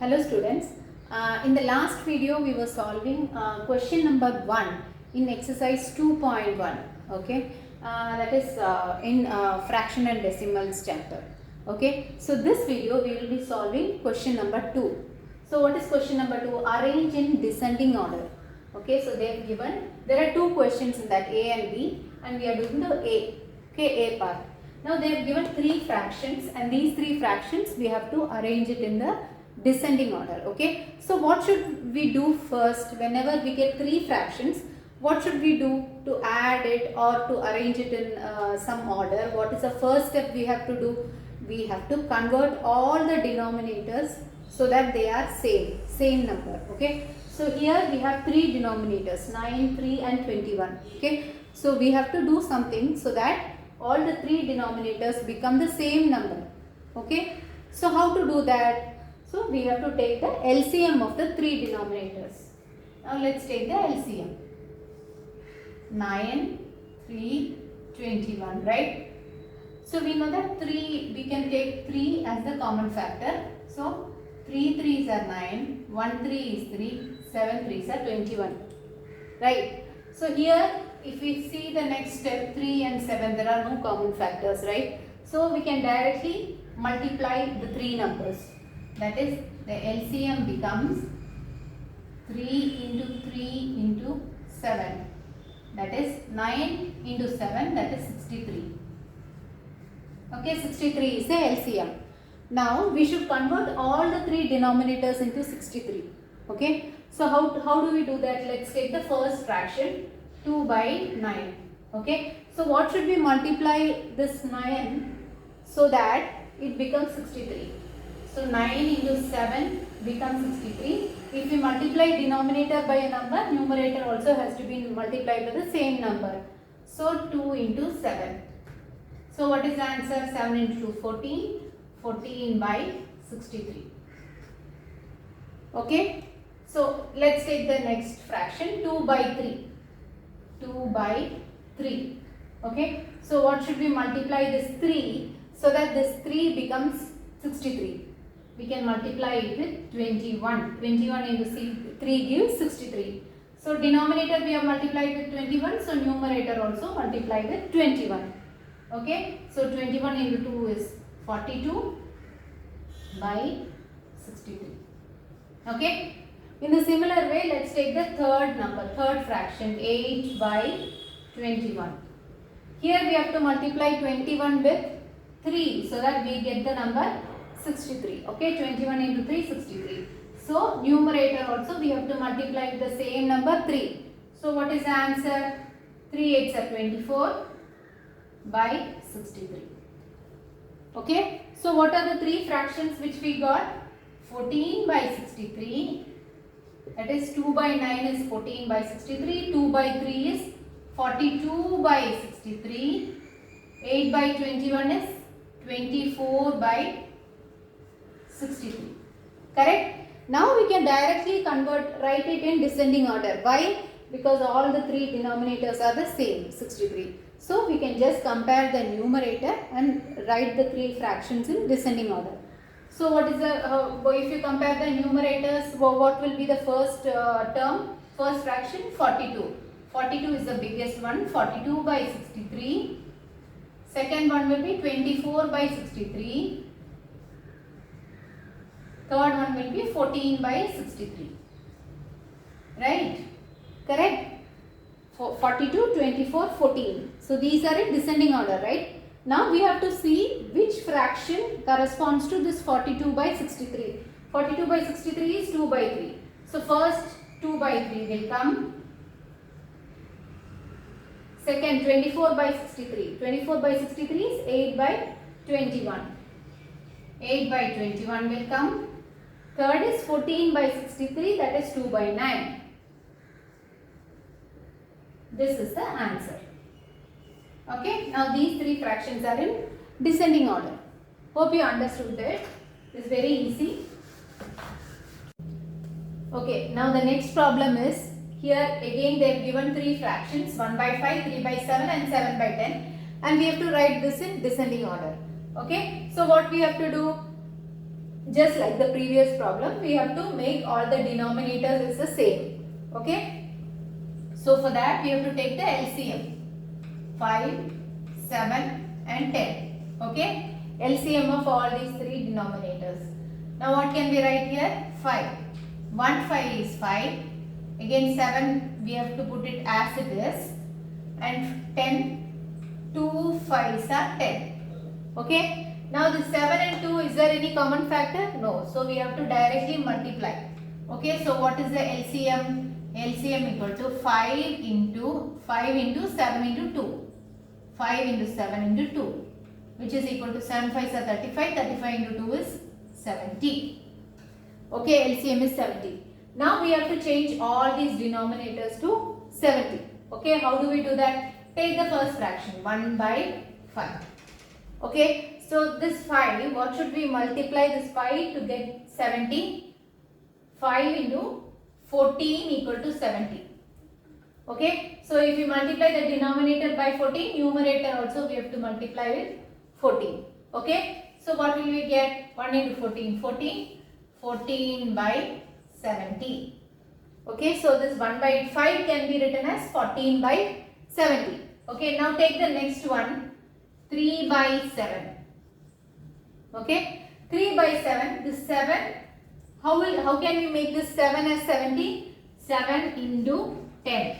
Hello students, in the last video we were solving question number 1 in exercise 2.1, okay, that is in fraction and decimals chapter, okay. So this video we will be solving question number 2. So what is question number 2? Arrange in descending order, okay. So they have given, there are two questions in that, A and B, and we are doing the A, okay, A part. Now they have given three fractions, and these three fractions we have to arrange it in the descending order, okay. So what should we do first? Whenever we get three fractions, what should we do to add it or to arrange it in some order? What is the first step we have to do? We have to convert all the denominators so that they are same number, okay. So here we have three denominators, 9, 3 and 21, okay. So we have to do something so that all the three denominators become the same number, okay. So how to do that? So we have to take the LCM of the three denominators. Now let's take the LCM. 9, 3, 21, right? So we know that we can take 3 as the common factor. So 3 3s are 9, 1 3 is 3, 7 3s are 21, right? So here if we see the next step, 3 and 7, there are no common factors, right? So we can directly multiply the three numbers. That is, the LCM becomes 3 into 3 into 7. That is 9 into 7, that is 63. Okay, 63 is the LCM. Now we should convert all the three denominators into 63. Okay, so how do we do that? Let's take the first fraction, 2 by 9. Okay, so what should we multiply this 9 so that it becomes 63? So 9 into 7 becomes 63. If we multiply denominator by a number, numerator also has to be multiplied by the same number. So 2 into 7. So what is the answer? 7 into 2, 14. 14 by 63. Okay. So let's take the next fraction, 2 by 3. 2 by 3. Okay. So what should we multiply this 3 so that this 3 becomes 63? We can multiply it with 21. 21 into 3 gives 63. So denominator we have multiplied with 21. So numerator also multiplied with 21. Okay. So 21 into 2 is 42 by 63. Okay. In the similar way, let's take the third fraction, 8 by 21. Here we have to multiply 21 with 3 so that we get the number 63. Okay, 21 into 3, 63. So numerator also we have to multiply with the same number 3. So what is the answer? 3 8s are 24 by 63. Okay, so what are the three fractions which we got? 14 by 63. That is 2 by 9 is 14 by 63. 2 by 3 is 42 by 63. 8 by 21 is 24 by 63. Correct? Now we can directly write it in descending order. Why? Because all the three denominators are the same, 63. So we can just compare the numerator and write the three fractions in descending order. So what is the, if you compare the numerators, what will be the first term? First fraction, 42. 42 is the biggest one, 42 by 63. Second one will be 24 by 63. Third one will be 14 by 63. Right? Correct? 42, 24, 14. So these are in descending order, right? Now we have to see which fraction corresponds to this 42 by 63. 42 by 63 is 2 by 3. So first 2 by 3 will come. Second 24 by 63. 24 by 63 is 8 by 21. 8 by 21 will come. Third is 14 by 63, that is 2 by 9. This is the answer. Okay, now these three fractions are in descending order. Hope you understood it. It's very easy. Okay, now the next problem is, here again they have given three fractions, 1 by 5, 3 by 7 and 7 by 10, and we have to write this in descending order. Okay, so what we have to do? just like the previous problem, we have to make all the denominators is the same. Okay. So for that we have to take the LCM. 5, 7 and 10. Okay. LCM of all these three denominators. Now what can we write here? 5. 1 5 is 5. Again 7 we have to put it as it is. And 10. 2 5s are 10. Okay. Now the 7 and 2, is there any common factor? No. So we have to directly multiply. Okay. So what is the LCM? LCM equal to 5 into 7 into 2. 5 into 7 into 2, which is equal to 7 5s are 35. 35 into 2 is 70. Okay. LCM is 70. Now we have to change all these denominators to 70. Okay. How do we do that? Take the first fraction, 1 by 5. Okay. So this 5, what should we multiply this 5 to get 70? 5 into 14 equal to 70. Okay. So if you multiply the denominator by 14, numerator also we have to multiply with 14. Okay. So what will we get? 1 into 14, 14. 14 by 70. Okay. So this 1 by 5 can be written as 14 by 70. Okay. Now take the next one, 3 by 7. Okay, 3 by 7, this 7, how can we make this 7 as 70? 7 into 10.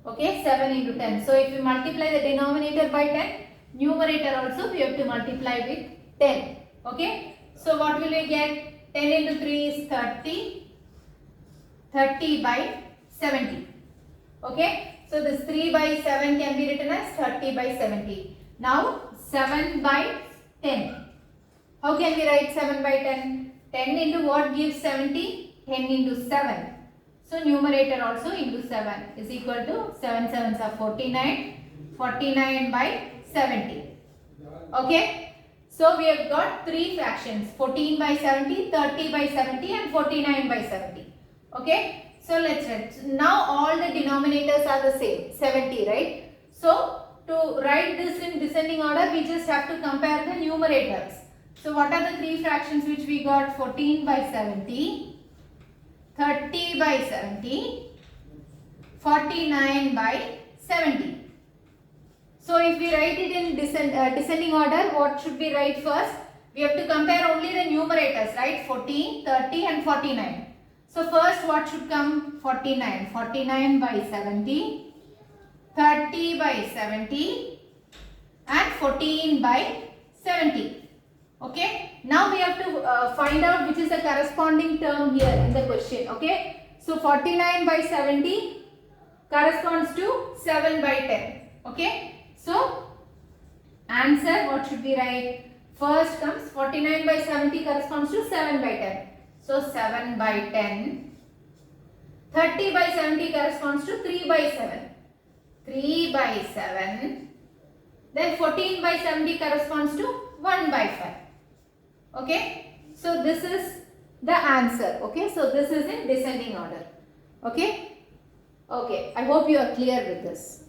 Okay, 7 into 10. So if we multiply the denominator by 10, numerator also we have to multiply with 10. Okay, so what will we get? 10 into 3 is 30. 30 by 70. Okay, so this 3 by 7 can be written as 30 by 70. Now 7 by 10. How can we write 7 by 10? 10 into what gives 70? 10 into 7. So numerator also into 7 is equal to 7 7s are 49. 49 by 70. Okay. So we have got three fractions, 14 by 70, 30 by 70 and 49 by 70. Okay. So let's write. Now all the denominators are the same, 70, right? So to write this in descending order, we just have to compare the numerators. So what are the three fractions which we got? 14 by 70, 30 by 70, 49 by 70. So if we write it in descending order, what should we write first? We have to compare only the numerators, right? 14, 30 and 49. So first what should come? 49. 49 by 70, 30 by 70 and 14 by 70. Okay. Now we have to find out which is the corresponding term here in the question. Okay. So 49 by 70 corresponds to 7 by 10. Okay. So answer, what should we write? First comes 49 by 70 corresponds to 7 by 10. So 7 by 10. 30 by 70 corresponds to 3 by 7. 3 by 7. Then 14 by 70 corresponds to 1 by 5. Okay. So this is the answer. Okay. So this is in descending order. Okay. Okay. I hope you are clear with this.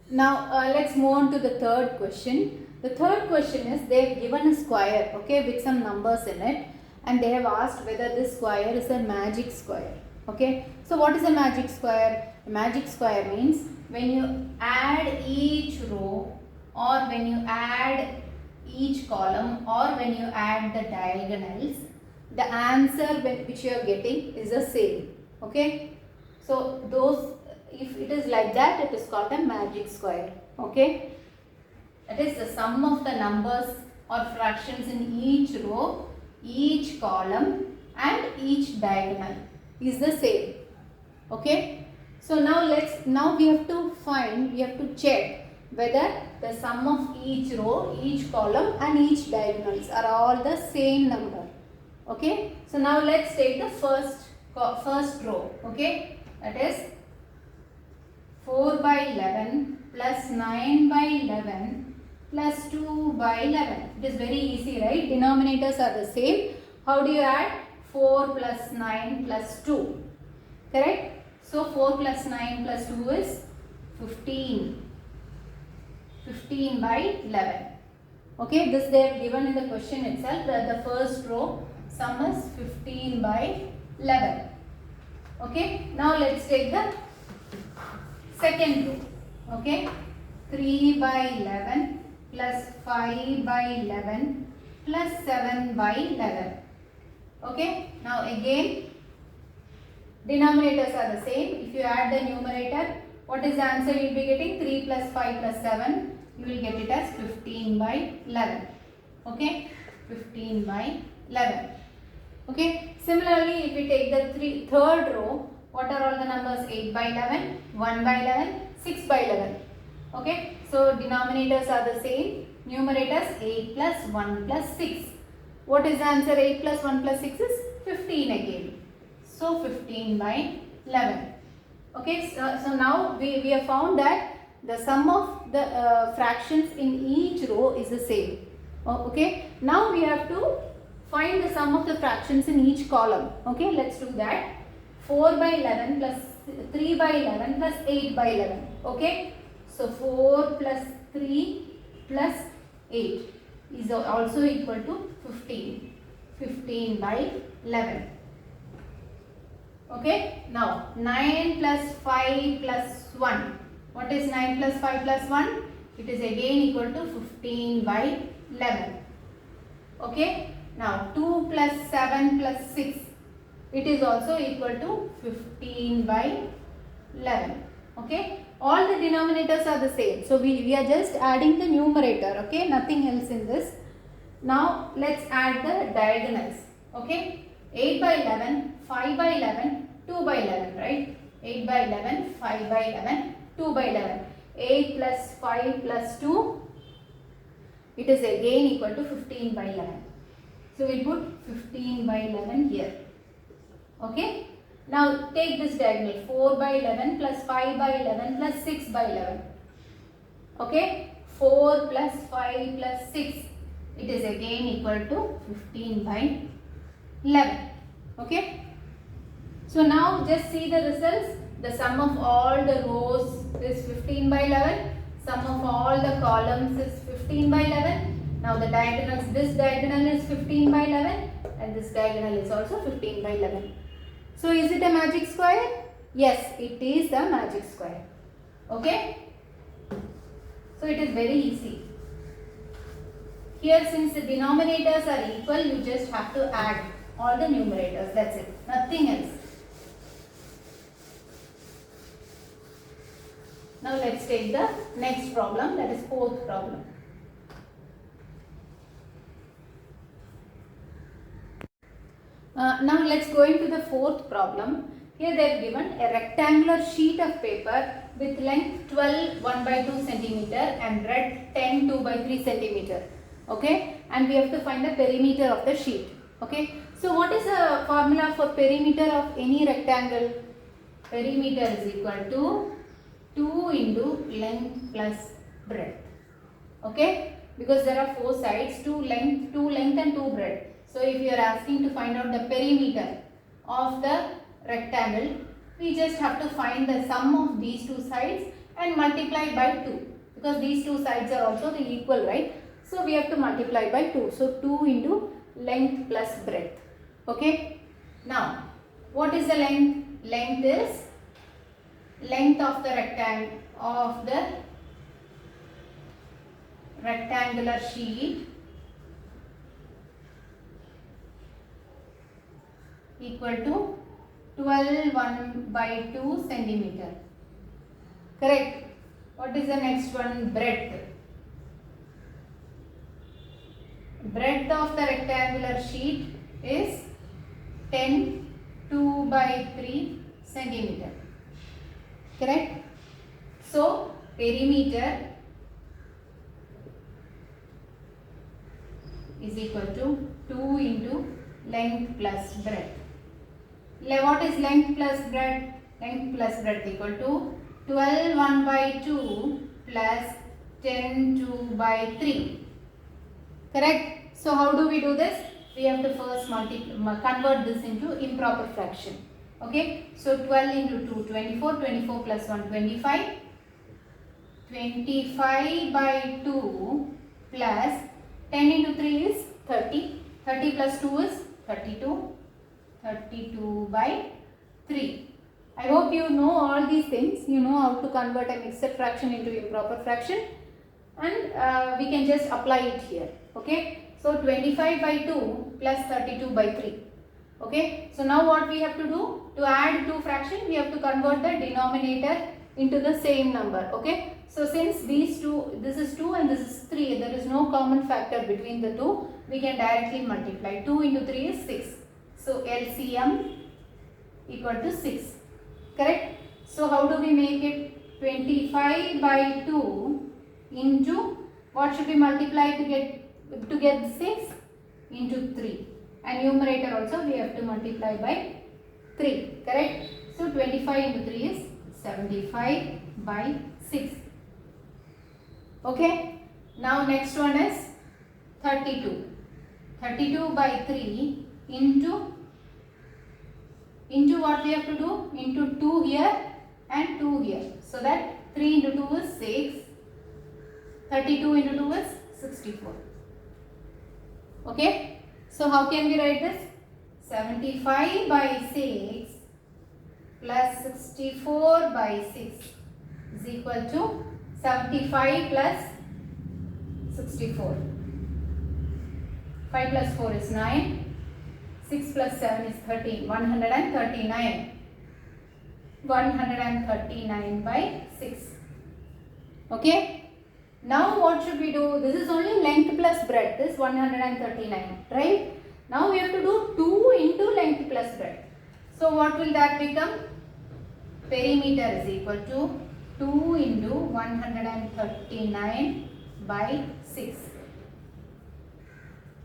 Now let's move on to the third question. The third question is they have given a square, okay, with some numbers in it, and they have asked whether this square is a magic square. Okay. So what is a magic square? A magic square means when you add each row or when you add each column or when you add the diagonals, the answer which you are getting is the same. Okay. So those, if it is like that, it is called a magic square. Okay. That is the sum of the numbers or fractions in each row, each column and each diagonal is the same. Okay. So now we have to check whether the sum of each row, each column and each diagonals are all the same number. Okay. So now let's take the first row. Okay. That is 4 by 11 plus 9 by 11 plus 2 by 11. It is very easy, right? Denominators are the same. How do you add? 4 plus 9 plus 2. Correct? So 4 plus 9 plus 2 is 15. 15 by 11. Okay, this they have given in the question itself. The first row sum is 15 by 11. Okay, now let's take the second row. Okay, 3 by 11 plus 5 by 11 plus 7 by 11. Okay, now again denominators are the same. If you add the numerator, what is the answer you will be getting? 3 plus 5 plus 7. You will get it as 15 by 11. Okay, 15 by 11. Okay, similarly, if we take the third row, what are all the numbers? 8 by 11, 1 by 11, 6 by 11. Okay, so denominators are the same. Numerators 8 plus 1 plus 6. What is the answer? 8 plus 1 plus 6 is 15 again. So 15 by 11. Okay, so now we have found that the sum of the fractions in each row is the same. Okay, now we have to find the sum of the fractions in each column. Okay, let's do that. 4 by 11 plus 3 by 11 plus 8 by 11. Okay, so 4 plus 3 plus 8 is also equal to 15. 15 by 11. Okay, now 9 plus 5 plus 1. What is 9 plus 5 plus 1? It is again equal to 15 by 11. Okay, now 2 plus 7 plus 6. It is also equal to 15 by 11. Okay, all the denominators are the same. So we are just adding the numerator. Okay, nothing else in this. Now let's add the diagonals. Okay, 8 by 11, 5 by 11, 2 by 11, right? 8 by 11, 5 by 11, 2 by 11. 8 plus 5 plus 2, it is again equal to 15 by 11. So we put 15 by 11 here. Okay. Now take this diagonal, 4 by 11 plus 5 by 11 plus 6 by 11. Okay. 4 plus 5 plus 6, it is again equal to 15 by 11. Okay. So now just see the results. The sum of all the rows is 15 by 11. Sum of all the columns is 15 by 11. Now the diagonals, this diagonal is 15 by 11 and this diagonal is also 15 by 11. So is it a magic square? Yes, it is the magic square. Okay. So it is very easy. Here since the denominators are equal, you just have to add all the numerators. That's it. Nothing else. Now let's take the next problem, that is fourth problem. Now let's go into the fourth problem. Here they have given a rectangular sheet of paper with length 12 1 by 2 centimeter and breadth 10 2 by 3 centimeter. Okay, and we have to find the perimeter of the sheet. Okay, so what is the formula for perimeter of any rectangle? Perimeter is equal to 2 into length plus breadth. Okay, because there are 4 sides, 2 length and 2 breadth. So if you are asking to find out the perimeter of the rectangle, we just have to find the sum of these 2 sides and multiply by 2, because these 2 sides are also the equal, right? So we have to multiply by 2. So 2 into length plus breadth. Okay, now what is the length? Length is length of the rectangular sheet equal to 12 1 by 2 centimeter. Correct. What is the next one? Breadth. Breadth of the rectangular sheet is 10 2 by 3 centimeter. Correct. So perimeter is equal to 2 into length plus breadth. What is length plus breadth? Length plus breadth equal to 12 1 by 2 plus 10 2 by 3. Correct. So how do we do this? We have to first convert this into improper fraction. Okay, so 12 into 2, 24, 24 plus 1, 25, 25 by 2 plus 10 into 3 is 30. 30 plus 2 is 32. 32 by 3. I hope you know all these things. You know how to convert a mixed fraction into improper fraction, and we can just apply it here. Okay. So 25 by 2 plus 32 by 3. Okay. So now what we have to do? To add two fractions, we have to convert the denominator into the same number. Okay. So since these two, this is 2 and this is 3, there is no common factor between the two, we can directly multiply. 2 into 3 is 6. So LCM equal to 6. Correct? So how do we make it? 25 by 2 into, what should we multiply to get 6? Into 3. And numerator also we have to multiply by 3. Correct? So 25 into 3 is 75 by 6. Okay. Now next one is 32. 32 by 3 into what we have to do? Into 2 here and 2 here. So that 3 into 2 is 6. 32 into 2 is 64. Okay. So how can we write this? 75 by 6 plus 64 by 6 is equal to 75 plus 64. 5 plus 4 is 9. 6 plus 7 is 13. 139. 139 by 6. Okay. Now what should we do? This is only length plus breadth. This 139. Right. Now we have to do 2 into length plus breadth. So what will that become? Perimeter is equal to 2 into 139 by 6.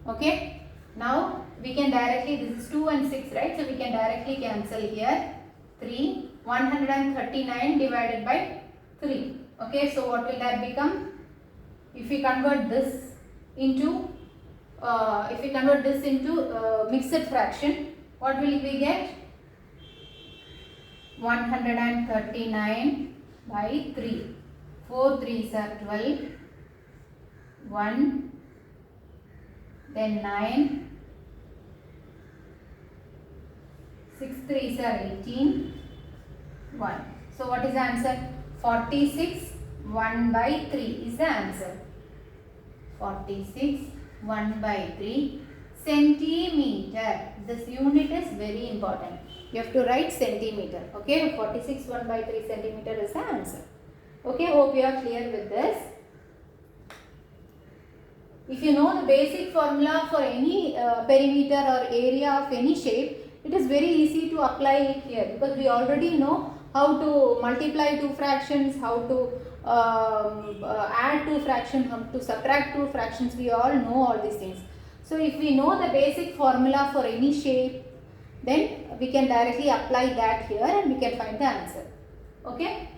Okay. Now we can directly, this is 2 and 6, right? So we can directly cancel here. 3. 139 divided by 3. Okay. So what will that become? If we convert this into mixed fraction, what will we get? 139 by 3. 4 3s are 12. 1. Then 9. 6 3s are 18. 1. So what is the answer? 46. 1 by 3 is the answer. 46. 1 by 3 centimeter. This unit is very important. You have to write centimeter. Okay. 46. 1 by 3 centimeter is the answer. Okay. Hope you are clear with this. If you know the basic formula for any perimeter or area of any shape, it is very easy to apply it here, because we already know how to multiply two fractions, how to add two fractions, how to subtract two fractions. We all know all these things. So if we know the basic formula for any shape, then we can directly apply that here and we can find the answer. Okay.